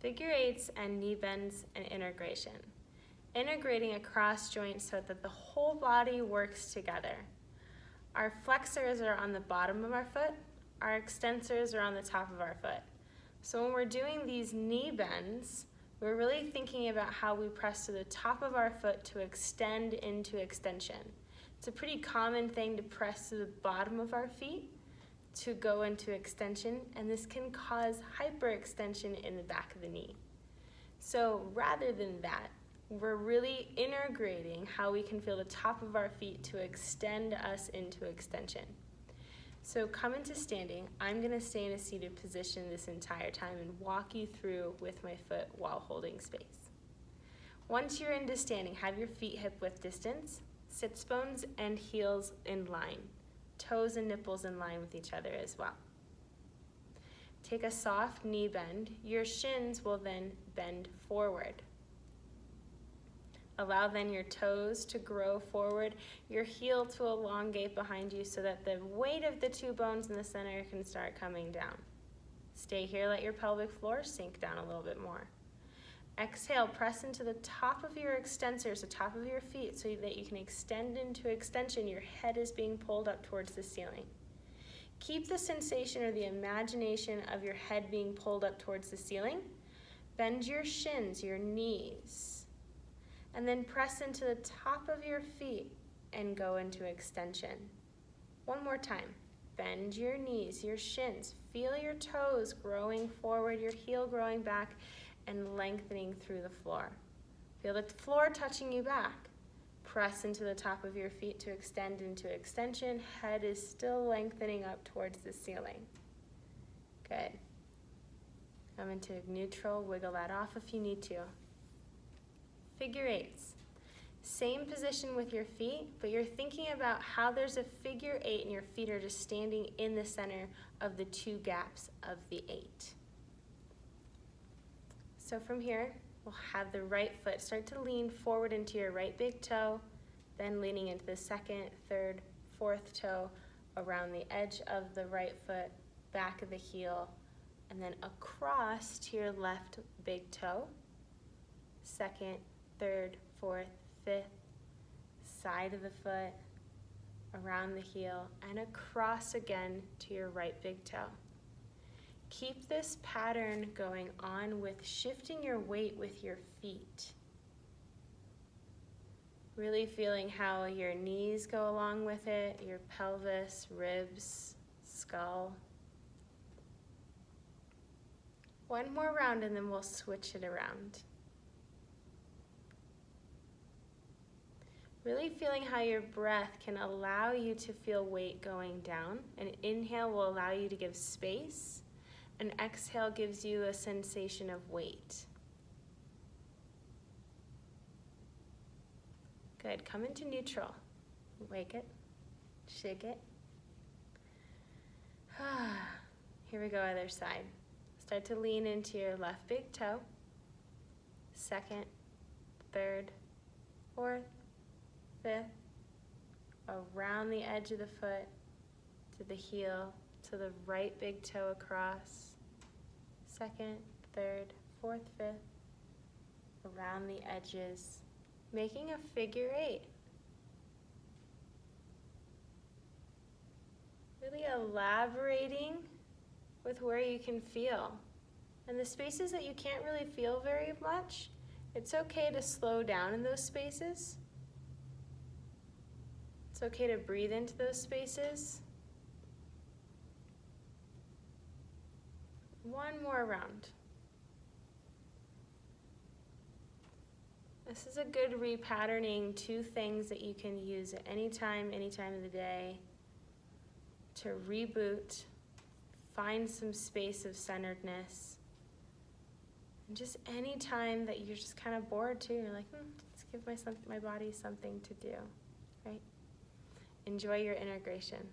figure eights and knee bends and integration. Integrating across joints so that the whole body works together. Our flexors are on the bottom of our foot, our extensors are on the top of our foot. So when we're doing these knee bends, we're really thinking about how we press to the top of our foot to extend into extension. It's a pretty common thing to press to the bottom of our feet to go into extension, and this can cause hyperextension in the back of the knee. So rather than that, we're really integrating how we can feel the top of our feet to extend us into extension. So come into standing. I'm going to stay in a seated position this entire time and walk you through with my foot while holding space. Once you're into standing, have your feet hip width distance, sits bones and heels in line, toes and nipples in line with each other as well. Take a soft knee bend. Your shins will then bend forward. Allow then your toes to grow forward, your heel to elongate behind you so that the weight of the two bones in the center can start coming down. Stay here, let your pelvic floor sink down a little bit more. Exhale, press into the top of your extensors, the top of your feet, so that you can extend into extension. Your head is being pulled up towards the ceiling. Keep the sensation or the imagination of your head being pulled up towards the ceiling. Bend your shins, your knees. And then press into the top of your feet and go into extension. One more time. Bend your knees, your shins. Feel your toes growing forward, your heel growing back and lengthening through the floor. Feel the floor touching you back. Press into the top of your feet to extend into extension. Head is still lengthening up towards the ceiling. Good. Come into neutral, wiggle that off if you need to. Figure eights. Same position with your feet, but you're thinking about how there's a figure eight and your feet are just standing in the center of the two gaps of the eight. So from here, we'll have the right foot start to lean forward into your right big toe, then leaning into the second, third, fourth toe around the edge of the right foot, back of the heel, and then across to your left big toe, second, third, fourth, fifth, side of the foot, around the heel, and across again to your right big toe. Keep this pattern going on with shifting your weight with your feet. Really feeling how your knees go along with it, your pelvis, ribs, skull. One more round and then we'll switch it around. Really feeling how your breath can allow you to feel weight going down. An inhale will allow you to give space. An exhale gives you a sensation of weight. Good, come into neutral. Wake it, shake it. Here we go, other side. Start to lean into your left big toe. Second, third, fourth, fifth, around the edge of the foot, to the heel, to the right big toe across, second, third, fourth, fifth, around the edges, making a figure eight. Really elaborating with where you can feel. And the spaces that you can't really feel very much, it's okay to slow down in those spaces. It's okay to breathe into those spaces. One more round. This is a good repatterning, two things that you can use at any time of the day to reboot, find some space of centeredness. And just any time that you're just kind of bored too, you're like, let's give my body something to do, right? Enjoy your integration.